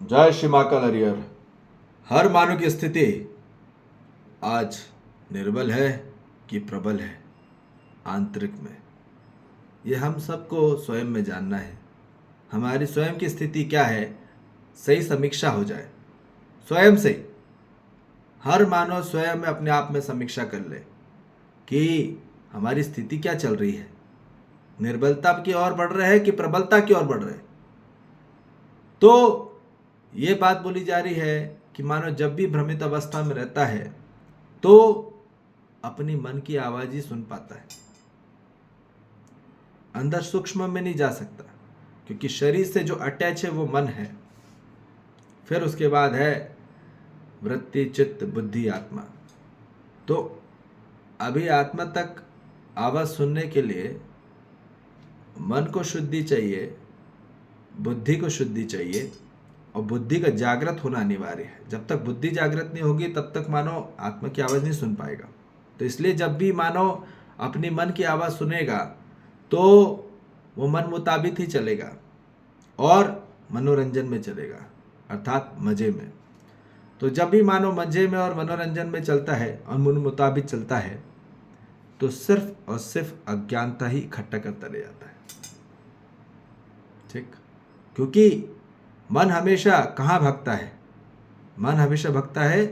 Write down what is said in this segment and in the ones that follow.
जय श्री महाकाल हरिहर। हर मानव की स्थिति आज निर्बल है कि प्रबल है आंतरिक में, ये हम सबको स्वयं में जानना है। हमारी स्वयं की स्थिति क्या है, सही समीक्षा हो जाए स्वयं से। हर मानव स्वयं में अपने आप में समीक्षा कर ले कि हमारी स्थिति क्या चल रही है, निर्बलता की ओर बढ़ रहे हैं कि प्रबलता की ओर बढ़ रहे हैं। तो ये बात बोली जा रही है कि मानव जब भी भ्रमित अवस्था में रहता है तो अपनी मन की आवाज ही सुन पाता है, अंदर सूक्ष्म में नहीं जा सकता, क्योंकि शरीर से जो अटैच है वो मन है। फिर उसके बाद है वृत्ति, चित्त, बुद्धि, आत्मा। तो अभी आत्मा तक आवाज सुनने के लिए मन को शुद्धि चाहिए, बुद्धि को शुद्धि चाहिए, और बुद्धि का जागृत होना अनिवार्य है। जब तक बुद्धि जागृत नहीं होगी तब तक मानव आत्मा की आवाज़ नहीं सुन पाएगा। तो इसलिए जब भी मानव अपनी मन की आवाज़ सुनेगा तो वो मन मुताबिक ही चलेगा और मनोरंजन में चलेगा, अर्थात मज़े में। तो जब भी मानव मज़े में और मनोरंजन में चलता है और मन मुताबिक चलता है तो सिर्फ और सिर्फ अज्ञानता ही इकट्ठा करता रह जाता है। ठीक, क्योंकि मन हमेशा कहाँ भागता है? मन हमेशा भागता है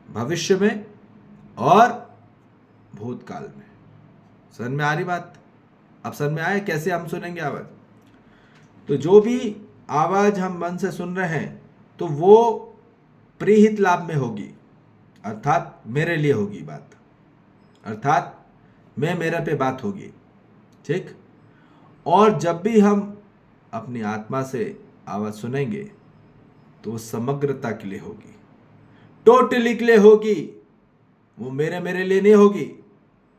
भविष्य में और भूतकाल में। समझ में आ रही बात? अब समझ में आए कैसे हम सुनेंगे आवाज? तो जो भी आवाज हम मन से सुन रहे हैं तो वो प्रीहित लाभ में होगी, अर्थात मेरे लिए होगी बात, अर्थात मैं मेरे पे बात होगी। ठीक, और जब भी हम अपनी आत्मा से आवाज सुनेंगे तो वो समग्रता के लिए होगी, टोटली के लिए होगी, वो मेरे लिए नहीं होगी।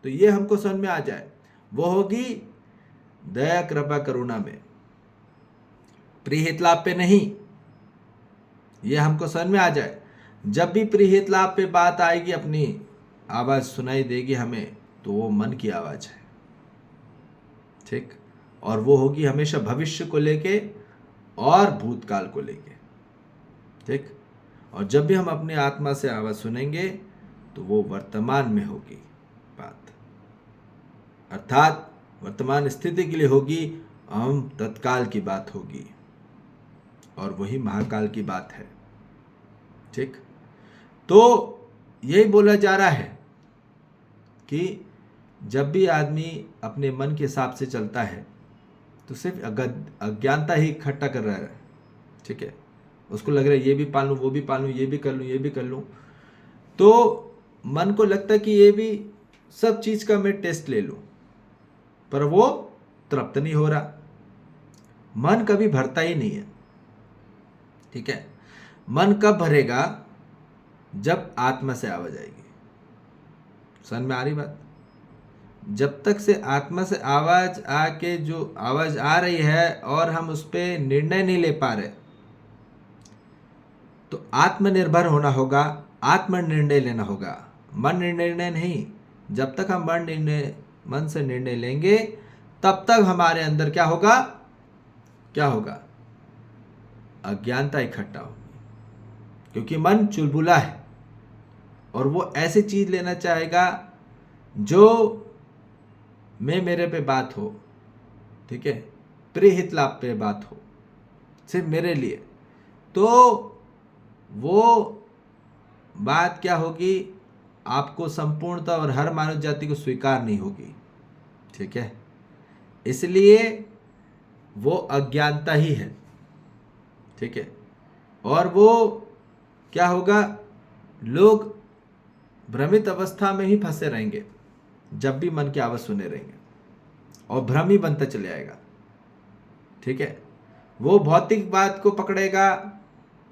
तो ये हमको समझ में आ जाए, वो होगी दया, कृपा, करुणा में, प्रीहित लाभ पे नहीं। ये हमको समझ में आ जाए। जब भी प्रीहित लाभ पे बात आएगी, अपनी आवाज सुनाई देगी हमें, तो वो मन की आवाज है। ठीक, और वो होगी हमेशा भविष्य को लेके और भूतकाल को लेके। ठीक, और जब भी हम अपनी आत्मा से आवाज सुनेंगे तो वो वर्तमान में होगी बात, अर्थात वर्तमान स्थिति के लिए होगी, हम तत्काल की बात होगी, और वही महाकाल की बात है। ठीक, तो यही बोला जा रहा है कि जब भी आदमी अपने मन के हिसाब से चलता है तो सिर्फ अज्ञानता ही इकट्ठा कर रहा है। ठीक है, उसको लग रहा है ये भी पाल लूँ, वो भी पाल लूँ, ये भी कर लूँ, ये भी कर लूँ। तो मन को लगता है कि ये भी सब चीज़ का मैं टेस्ट ले लूँ, पर वो तृप्त नहीं हो रहा। मन कभी भरता ही नहीं है। ठीक है, मन कब भरेगा? जब आत्मा से आवाज आएगी। समझ में आ रही बात? जब तक से आत्मा से आवाज आके जो आवाज आ रही है और हम उस पर निर्णय नहीं ले पा रहे, तो आत्मनिर्भर होना होगा, आत्मनिर्णय लेना होगा, मन निर्णय नहीं। जब तक हम मन से निर्णय लेंगे तब तक हमारे अंदर क्या होगा? क्या होगा? अज्ञानता इकट्ठा होगी, क्योंकि मन चुलबुला है और वो ऐसी चीज लेना चाहेगा जो मेरे पे बात हो। ठीक है, प्रीहित लाभ पे बात हो, सिर्फ मेरे लिए। तो वो बात क्या होगी? आपको संपूर्णता और हर मानव जाति को स्वीकार नहीं होगी। ठीक है, इसलिए वो अज्ञानता ही है। ठीक है, और वो क्या होगा? लोग भ्रमित अवस्था में ही फंसे रहेंगे जब भी मन की आवाज सुने रहेंगे, और भ्रम ही बनता चले आएगा। ठीक है, वो भौतिक बात को पकड़ेगा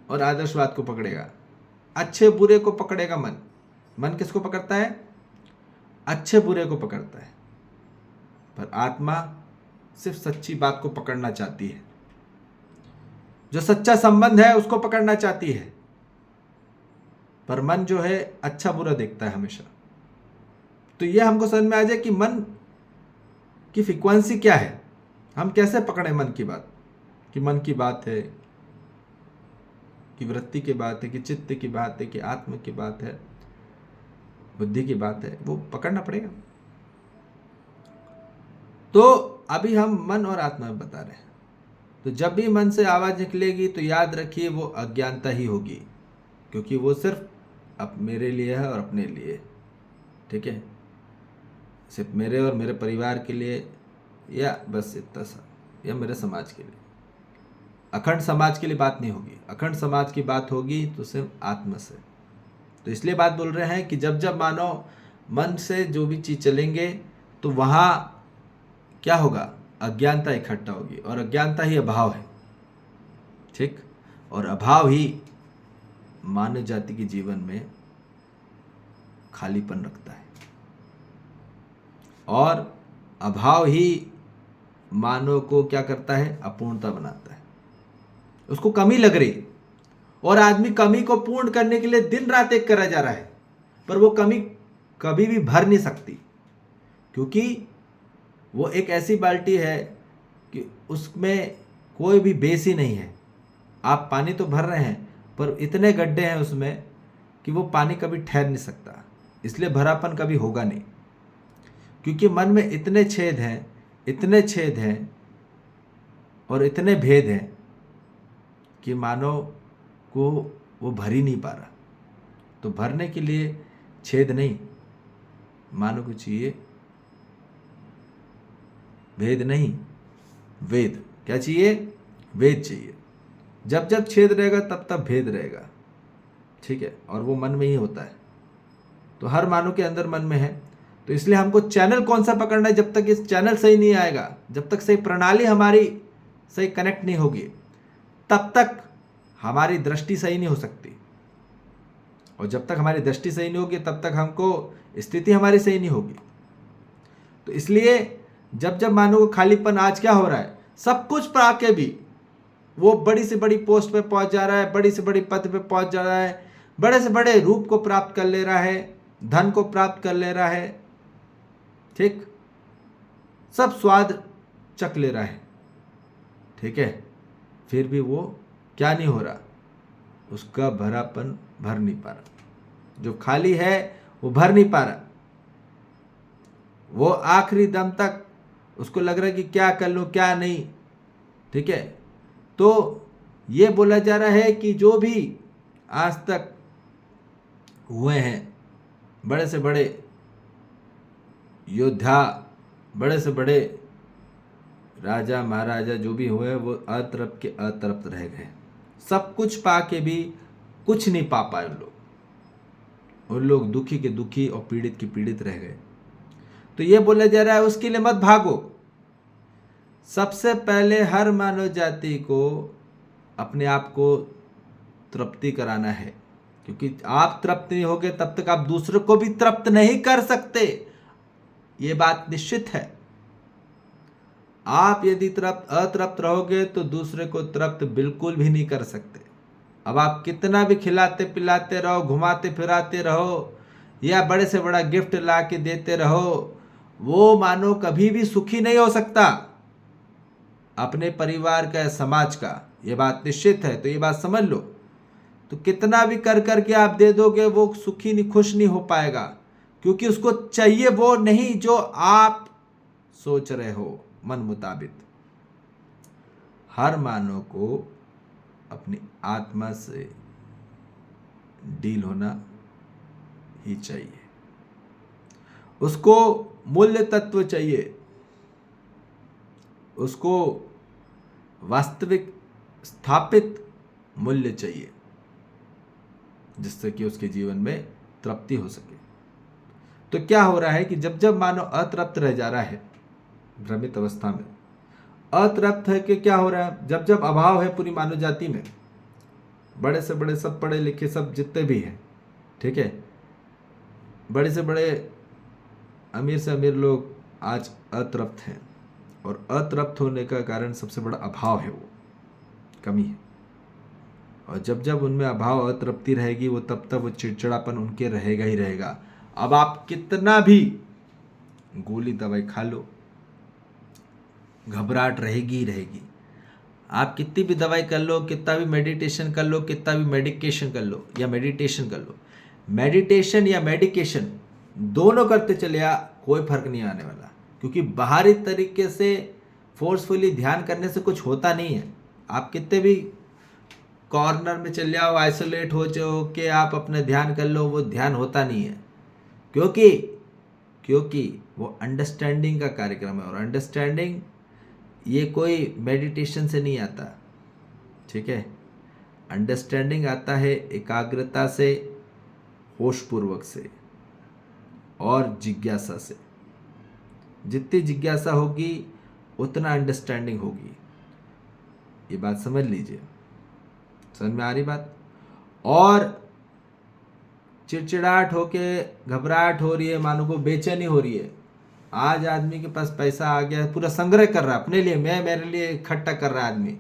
और आदर्शवाद को पकड़ेगा, अच्छे बुरे को पकड़ेगा। मन किसको पकड़ता है? अच्छे बुरे को पकड़ता है। पर आत्मा सिर्फ सच्ची बात को पकड़ना चाहती है, जो सच्चा संबंध है उसको पकड़ना चाहती है। पर मन जो है अच्छा बुरा देखता है हमेशा। तो ये हमको समझ में आ जाए कि मन की फ्रीक्वेंसी क्या है, हम कैसे पकड़े मन की बात, कि मन की बात है कि वृत्ति की बात है, कि चित्त की बात है, कि आत्म की बात है, बुद्धि की बात है, वो पकड़ना पड़ेगा। तो अभी हम मन और आत्मा में बता रहे हैं। तो जब भी मन से आवाज निकलेगी तो याद रखिए वो अज्ञानता ही होगी, क्योंकि वो सिर्फ अब मेरे लिए है और अपने लिए, ठीक है, सिर्फ मेरे और मेरे परिवार के लिए, या बस इतना सा, या मेरे समाज के लिए। अखंड समाज के लिए बात नहीं होगी। अखंड समाज की बात होगी तो सिर्फ आत्मा से। तो इसलिए बात बोल रहे हैं कि जब जब मानो मन से जो भी चीज चलेंगे तो वहाँ क्या होगा, अज्ञानता इकट्ठा होगी, और अज्ञानता ही अभाव है, ठीक। और अभाव ही मानव जाति के जीवन में खालीपन रखता है, और अभाव ही मानव को क्या करता है, अपूर्णता बनाता है। उसको कमी लग रही, और आदमी कमी को पूर्ण करने के लिए दिन रात एक करा जा रहा है, पर वो कमी कभी भी भर नहीं सकती, क्योंकि वो एक ऐसी बाल्टी है कि उसमें कोई भी बेस ही नहीं है। आप पानी तो भर रहे हैं, पर इतने गड्ढे हैं उसमें कि वो पानी कभी ठहर नहीं सकता, इसलिए भरापन कभी होगा नहीं। क्योंकि मन में इतने छेद हैं, इतने छेद हैं और इतने भेद हैं कि मानव को वो भर ही नहीं पा रहा। तो भरने के लिए छेद नहीं, मानव को चाहिए भेद नहीं, वेद। क्या चाहिए, वेद चाहिए। जब जब छेद रहेगा तब तब भेद रहेगा, ठीक है, और वो मन में ही होता है। तो हर मानव के अंदर मन में है। तो इसलिए हमको चैनल कौन सा पकड़ना है, जब तक इस चैनल सही नहीं आएगा, जब तक सही प्रणाली हमारी सही कनेक्ट नहीं होगी, तब तक हमारी दृष्टि सही नहीं हो सकती। और जब तक हमारी दृष्टि सही नहीं होगी तब तक हमको स्थिति हमारी सही नहीं होगी। तो इसलिए जब जब मानव को खालीपन, आज क्या हो रहा है, सब कुछ पा के भी वो बड़ी से बड़ी पोस्ट पे पहुंच जा रहा है, बड़ी से बड़ी पद पे पहुंच जा रहा है, बड़े से बड़े रूप को प्राप्त कर ले रहा है, धन को प्राप्त कर ले रहा है, ठीक, सब स्वाद चख ले रहा है, ठीक है, फिर भी वो क्या नहीं हो रहा, उसका भरापन भर नहीं पा रहा। जो खाली है वो भर नहीं पा रहा। वो आखिरी दम तक उसको लग रहा है कि क्या कर लूं क्या नहीं, ठीक है। तो ये बोला जा रहा है कि जो भी आज तक हुए हैं, बड़े से बड़े योद्धा, बड़े से बड़े राजा महाराजा जो भी हुए, वो अतृप्त के अतृप्त रह गए। सब कुछ पा के भी कुछ नहीं पा पाए उन लोग दुखी के दुखी और पीड़ित के पीड़ित रह गए। तो ये बोला जा रहा है उसके लिए मत भागो। सबसे पहले हर मानव जाति को अपने आप को तृप्ति कराना है, क्योंकि आप तृप्त नहीं होगे तब तक आप दूसरों को भी तृप्त नहीं कर सकते। ये बात निश्चित है। आप यदि अतृप्त रहोगे तो दूसरे को तृप्त बिल्कुल भी नहीं कर सकते। अब आप कितना भी खिलाते पिलाते रहो, घुमाते फिराते रहो, या बड़े से बड़ा गिफ्ट ला के देते रहो, वो मानो कभी भी सुखी नहीं हो सकता अपने परिवार का, समाज का। ये बात निश्चित है, तो ये बात समझ लो। तो कितना भी कर करके आप दे दोगे, वो सुखी नहीं, खुश नहीं हो पाएगा, क्योंकि उसको चाहिए वो नहीं जो आप सोच रहे हो मन मुताबिक। हर मानव को अपनी आत्मा से डील होना ही चाहिए। उसको मूल्य तत्व चाहिए, उसको वास्तविक स्थापित मूल्य चाहिए, जिससे कि उसके जीवन में तृप्ति हो सके। तो क्या हो रहा है कि जब जब मानव अतृप्त रह जा रहा है भ्रमित अवस्था में, अतृप्त है कि क्या हो रहा है, जब जब अभाव है पूरी मानव जाति में, बड़े से बड़े सब पढ़े लिखे सब जितने भी हैं, ठीक है, बड़े से बड़े अमीर से अमीर लोग आज अतृप्त हैं। और अतृप्त होने का कारण सबसे बड़ा अभाव है, वो कमी है। और जब जब उनमें अभाव अतृप्ति रहेगी, वो तब तक वो चिड़चिड़ापन उनके रहेगा ही रहेगा। अब आप कितना भी गोली दवाई खा लो, घबराहट रहेगी ही रहेगी। आप कितनी भी दवाई कर लो, कितना भी मेडिटेशन कर लो, कितना भी मेडिकेशन कर लो या मेडिटेशन कर लो, मेडिटेशन या मेडिकेशन दोनों करते चले आ, कोई फर्क नहीं आने वाला। क्योंकि बाहरी तरीके से फोर्सफुली ध्यान करने से कुछ होता नहीं है। आप कितने भी कॉर्नर में चले जाओ, आइसोलेट हो जाओ कि आप अपने ध्यान कर लो, वो ध्यान होता नहीं है। क्योंकि वो अंडरस्टैंडिंग का कार्यक्रम है, और अंडरस्टैंडिंग ये कोई मेडिटेशन से नहीं आता, ठीक है। अंडरस्टैंडिंग आता है एकाग्रता से, होशपूर्वक से और जिज्ञासा से। जितनी जिज्ञासा होगी उतना अंडरस्टैंडिंग होगी। ये बात समझ लीजिए, समझ में आ रही बात। और चिड़चिड़ाहट होके घबराहट हो रही है, मानो को बेचैनी हो रही है। आज आदमी के पास पैसा आ गया, पूरा संग्रह कर रहा है अपने लिए, मैं मेरे लिए इकट्ठा कर रहा है आदमी।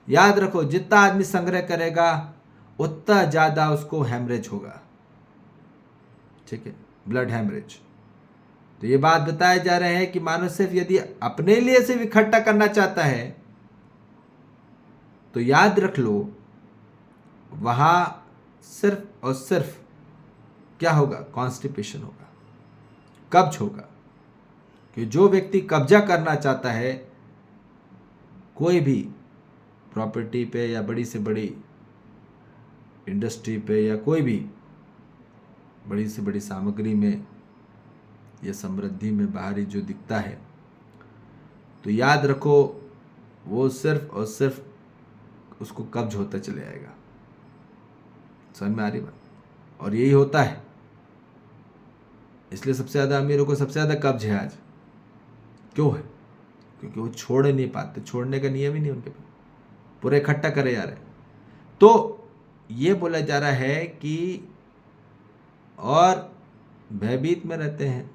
याद रखो, जितना आदमी संग्रह करेगा उतना ज़्यादा उसको हैमरेज होगा, ठीक है, ब्लड हैमरेज। तो ये बात बताए जा रहे हैं कि मानो सिर्फ यदि अपने लिए सिर्फ इकट्ठा करना चाहता है तो याद रख लो, वहां सिर्फ और सिर्फ क्या होगा, कॉन्स्टिपेशन होगा, कब्ज होगा। कि जो व्यक्ति कब्जा करना चाहता है कोई भी प्रॉपर्टी पे या बड़ी से बड़ी इंडस्ट्री पे या कोई भी बड़ी से बड़ी सामग्री में या समृद्धि में बाहरी जो दिखता है, तो याद रखो वो सिर्फ और सिर्फ उसको कब्ज होता चले जाएगा। समझ में आ रही बात। और यही होता है, इसलिए सबसे ज़्यादा अमीरों को सबसे ज़्यादा कब्ज है आज। क्यों है? क्योंकि वो छोड़ नहीं पाते, छोड़ने का नियम ही नहीं उनके पास, पूरे इकट्ठा करे जा रहे हैं। तो ये बोला जा रहा है कि और भयभीत में रहते हैं,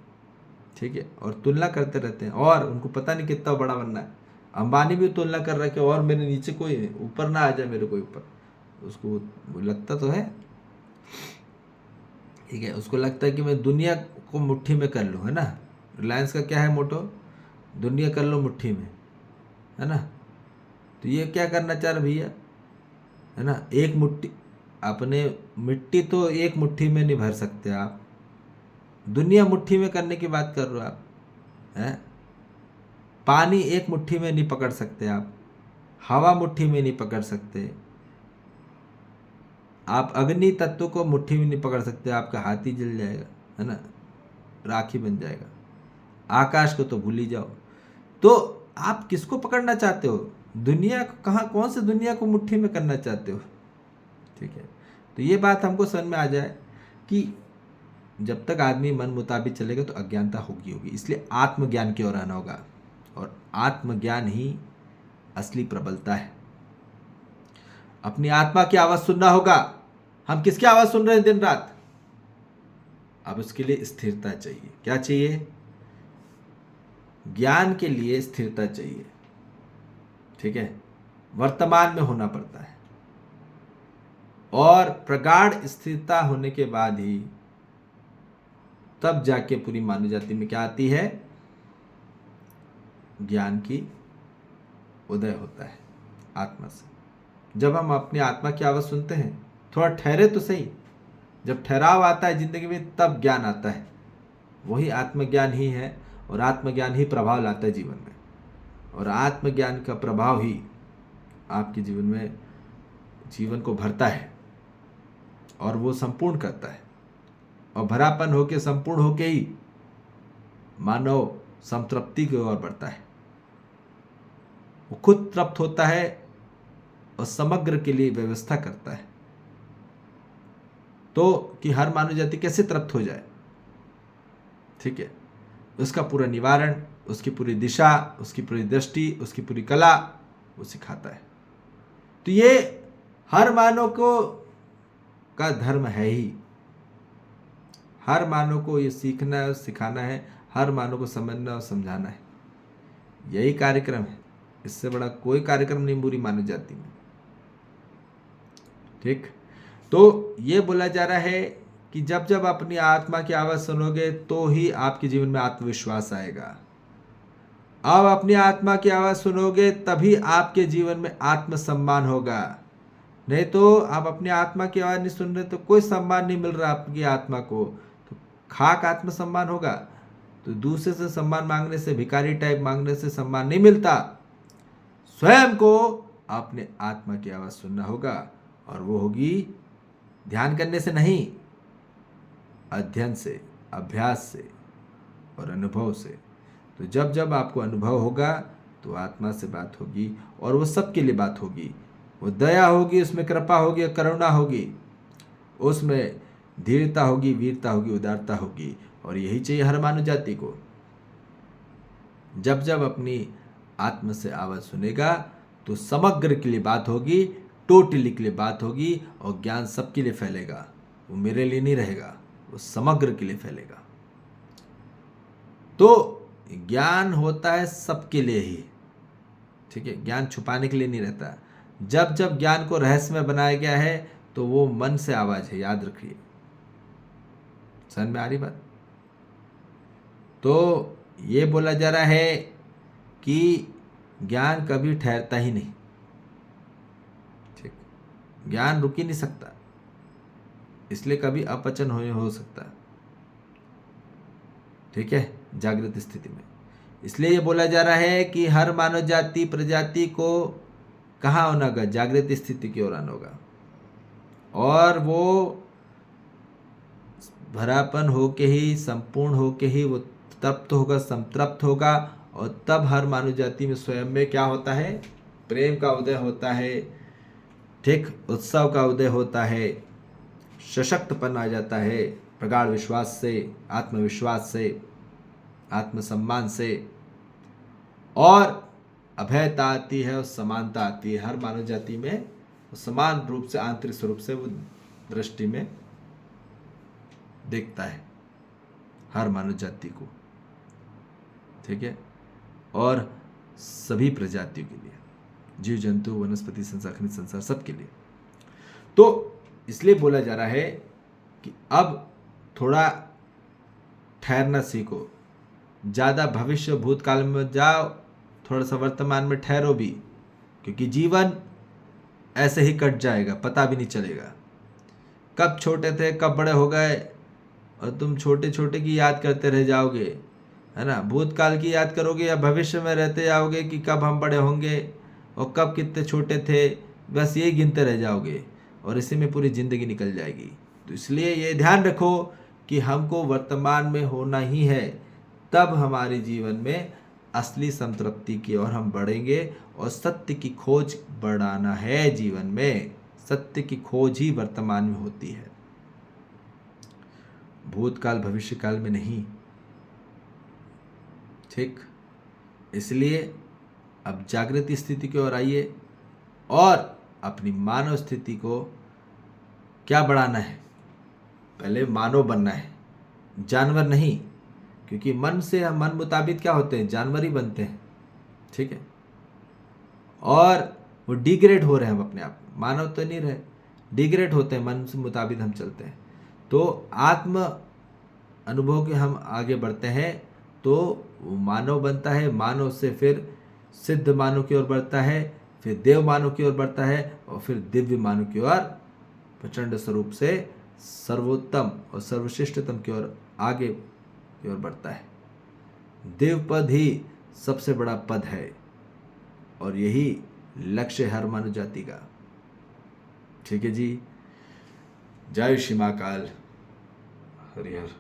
ठीक है, और तुलना करते रहते हैं, और उनको पता नहीं कितना बड़ा बनना है। अंबानी भी तुलना कर रहा है कि और मेरे नीचे कोई ऊपर ना आ जाए, मेरे कोई ऊपर। उसको लगता तो है, ठीक है, उसको लगता है कि मैं दुनिया को मुट्ठी में कर लूँ, है ना। रिलायंस का क्या है मोटो, दुनिया कर लो मुट्ठी में, है ना। तो ये क्या करना चाह रहे भैया, है ना। एक मुट्ठी अपने मिट्टी तो एक मुट्ठी में नहीं भर सकते आप, दुनिया मुट्ठी में करने की बात कर रहे हो आप, हैं। पानी एक मुट्ठी में नहीं पकड़ सकते आप, हवा मुट्ठी में नहीं पकड़ सकते आप, अग्नि तत्व को मुट्ठी में नहीं पकड़ सकते, आपका हाथ ही जल जाएगा, है ना, राखी बन जाएगा। आकाश को तो भूल ही जाओ। तो आप किसको पकड़ना चाहते हो, दुनिया को, कहाँ, कौन से दुनिया को मुट्ठी में करना चाहते हो, ठीक है। तो ये बात हमको समझ में आ जाए कि जब तक आदमी मन मुताबिक चलेगा तो अज्ञानता होगी। इसलिए आत्मज्ञान की ओर आना होगा, और आत्मज्ञान ही असली प्रबलता है। अपनी आत्मा की आवाज़ सुनना होगा। हम किसकी आवाज़ सुन रहे हैं दिन रात? अब उसके लिए स्थिरता चाहिए। क्या चाहिए? ज्ञान के लिए स्थिरता चाहिए, ठीक है। वर्तमान में होना पड़ता है, और प्रगाढ़ स्थिरता होने के बाद ही तब जाके पूरी मानव जाति में क्या आती है, ज्ञान की उदय होता है आत्मा से। जब हम अपनी आत्मा की आवाज़ सुनते हैं, थोड़ा ठहरे तो सही, जब ठहराव आता है जिंदगी में तब ज्ञान आता है। वही आत्मज्ञान ही है, और आत्मज्ञान ही प्रभाव लाता है जीवन में, और आत्मज्ञान का प्रभाव ही आपके जीवन में जीवन को भरता है, और वो संपूर्ण करता है। और भरापन होके, संपूर्ण होके ही मानव संतृप्ति की ओर बढ़ता है। वो खुद तृप्त होता है और समग्र के लिए व्यवस्था करता है, तो कि हर मानव जाति कैसे तृप्त हो जाए, ठीक है। उसका पूरा निवारण, उसकी पूरी दिशा, उसकी पूरी दृष्टि, उसकी पूरी कला वो सिखाता है। तो ये हर मानव को का धर्म है ही। हर मानव को ये सीखना है, सिखाना है, हर मानव को समझना और समझाना है। यही कार्यक्रम है, इससे बड़ा कोई कार्यक्रम नहीं पूरी मानव जाति में, ठीक। तो ये बोला जा रहा है कि जब जब अपनी आत्मा की आवाज़ सुनोगे तो ही आपके जीवन में आत्मविश्वास आएगा। अब अपनी आत्मा की आवाज़ सुनोगे तभी आपके जीवन में आत्मसम्मान होगा। नहीं तो आप अपनी आत्मा की आवाज़ नहीं सुन रहे तो कोई सम्मान नहीं मिल रहा आपकी आत्मा को, तो खाक आत्मसम्मान होगा। तो दूसरे से सम्मान मांगने से, भिखारी टाइप मांगने से सम्मान नहीं मिलता। स्वयं को अपने आत्मा की आवाज़ सुनना होगा, और वो होगी ध्यान करने से नहीं, अध्ययन से, अभ्यास से और अनुभव से। तो जब जब आपको अनुभव होगा तो आत्मा से बात होगी, और वो सबके लिए बात होगी। वो दया होगी, उसमें कृपा होगी, करुणा होगी, उसमें धीरता होगी, वीरता होगी, उदारता होगी। और यही चाहिए हर मानव जाति को। जब जब अपनी आत्मा से आवाज़ सुनेगा तो समग्र के लिए बात होगी, टोटली के लिए बात होगी, और ज्ञान सबके लिए फैलेगा। वो मेरे लिए नहीं रहेगा, वो समग्र के लिए फैलेगा। तो ज्ञान होता है सबके लिए ही, ठीक है। ज्ञान छुपाने के लिए नहीं रहता। जब जब ज्ञान को रहस्यमय बनाया गया है तो वो मन से आवाज़ है, याद रखिए। समझ में आ रही बात? तो ये बोला जा रहा है कि ज्ञान कभी ठहरता ही नहीं, ठीक। ज्ञान रुक ही नहीं सकता, इसलिए कभी अपचन हो सकता, ठीक है, जागृत स्थिति में। इसलिए ये बोला जा रहा है कि हर मानव जाति प्रजाति को कहाँ आना होगा? जागृत स्थिति की ओर आना होगा, और वो भरापन होके ही, संपूर्ण होके ही वो तृप्त होगा, संतृप्त होगा। और तब हर मानव जाति में स्वयं में क्या होता है? प्रेम का उदय होता है, ठीक, उत्सव का उदय होता है, सशक्तपन आ जाता है, प्रगाढ़ विश्वास से, आत्मविश्वास से, आत्मसम्मान से, और अभयता आती है और समानता आती है। हर मानव जाति में समान रूप से, आंतरिक स्वरूप से वो दृष्टि में देखता है हर मानव जाति को, ठीक है, और सभी प्रजातियों के लिए, जीव जंतु, वनस्पति संसार, खनिज संसार, सबके लिए। तो इसलिए बोला जा रहा है कि अब थोड़ा ठहरना सीखो, ज़्यादा भविष्य भूतकाल में जाओ, थोड़ा सा वर्तमान में ठहरो भी, क्योंकि जीवन ऐसे ही कट जाएगा, पता भी नहीं चलेगा। कब छोटे थे, कब बड़े हो गए, और तुम छोटे छोटे की याद करते रह जाओगे, है ना। भूतकाल की याद करोगे या भविष्य में रहते जाओगे कि कब हम बड़े होंगे और कब कितने छोटे थे, बस ये गिनते रह जाओगे, और इसी में पूरी ज़िंदगी निकल जाएगी। तो इसलिए ये ध्यान रखो कि हमको वर्तमान में होना ही है, तब हमारे जीवन में असली संतृप्ति की ओर हम बढ़ेंगे। और सत्य की खोज बढ़ाना है जीवन में, सत्य की खोज ही वर्तमान में होती है, भूतकाल भविष्य काल में नहीं, ठीक। इसलिए अब जागृति स्थिति की ओर आइए, और अपनी मानव स्थिति को क्या बढ़ाना है? पहले मानव बनना है, जानवर नहीं, क्योंकि मन से हम मन मुताबिक क्या होते हैं? जानवर ही बनते हैं, ठीक है। और वो डिग्रेड हो रहे हैं हम अपने आप, मानव तो नहीं रहे, डिग्रेड होते हैं, मन से मुताबिक हम चलते हैं। तो आत्म अनुभव के हम आगे बढ़ते हैं तो वो मानव बनता है, मानव से फिर सिद्ध मानव की ओर बढ़ता है, फिर देव मानव की ओर बढ़ता है, और फिर दिव्य मानव की ओर, प्रचंड स्वरूप से सर्वोत्तम और सर्वश्रेष्ठतम की ओर आगे की ओर बढ़ता है। देव पद ही सबसे बड़ा पद है, और यही लक्ष्य है हर मानव जाति का, ठीक है जी। जय श्री महाकाल, हरिहर।